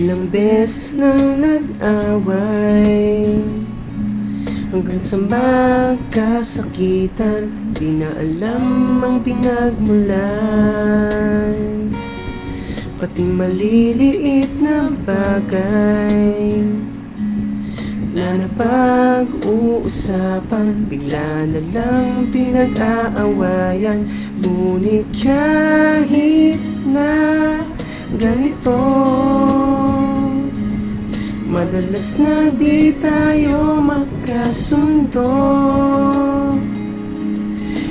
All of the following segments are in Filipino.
Ilang beses nang nag-away hanggang sa magkasakitan, di na alam ang pinagmulan. Pating maliliit na bagay na napag-uusapan, bigla na lang pinag-aawayan. Ngunit kahit na ganito, madalas na di tayo magkasundo.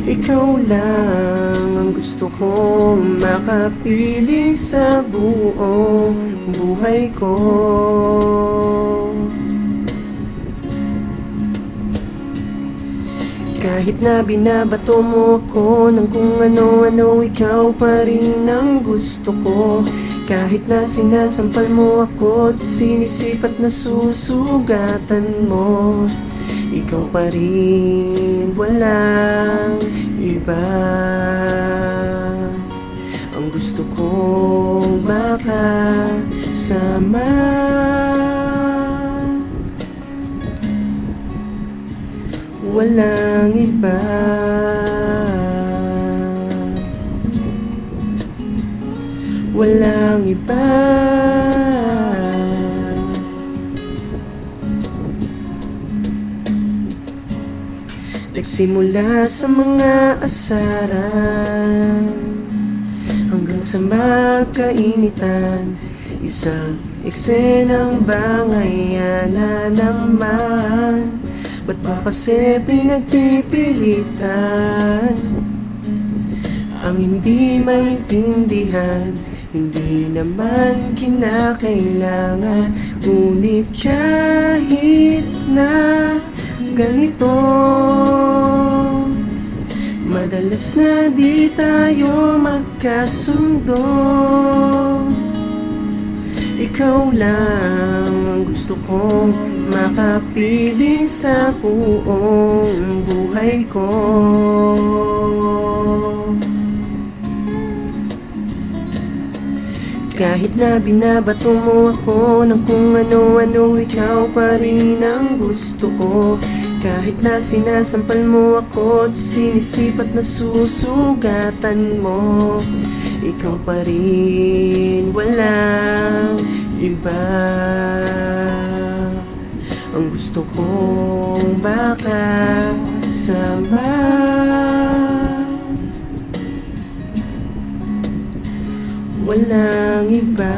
Ikaw lang ang gusto kong makapiling sa buong buhay ko. Kahit na binabato mo ako ng kung ano-ano, ikaw pa rin ang gusto ko. Kahit na sinasampal mo ako at sinisipat na susugatan mo, ikaw pa rin, walang iba. Ang gusto kong makasama, walang iba. Walang iba. Nagsimula sa mga asaran hanggang sa magkainitan, isang eksenang bangayan na naman. Ba't ba kasi pinagpipilitan ang hindi maintindihan? Hindi naman kinakailangan. Ngunit kahit na ganito, madalas na di tayo magkasundo. Ikaw lang ang gusto kong makapiling sa buong buhay ko. Kahit na binabato mo ako ng kung ano-ano, ikaw pa rin ang gusto ko. Kahit na sinasampal mo ako at sinisipat na susugatan mo, ikaw pa rin, walang iba. Ang gusto kong makasama, walang iba.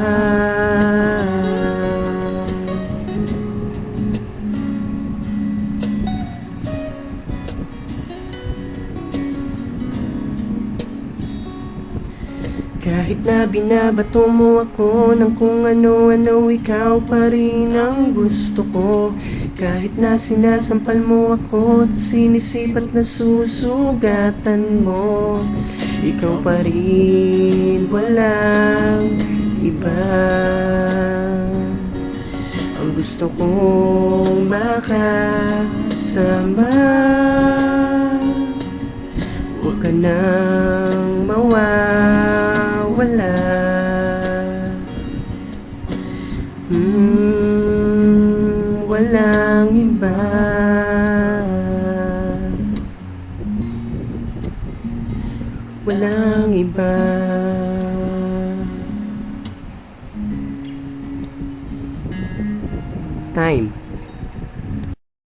Kahit na binabato mo ako ng kung ano-ano, ikaw pa rin ang gusto ko. Kahit na sinasampal mo ako at sinisipat na susugatan mo, ikaw pa rin, walang iba. Ang gusto kong makasama, huwag ka nang mawawala. Walang iba. Walang iba. Time.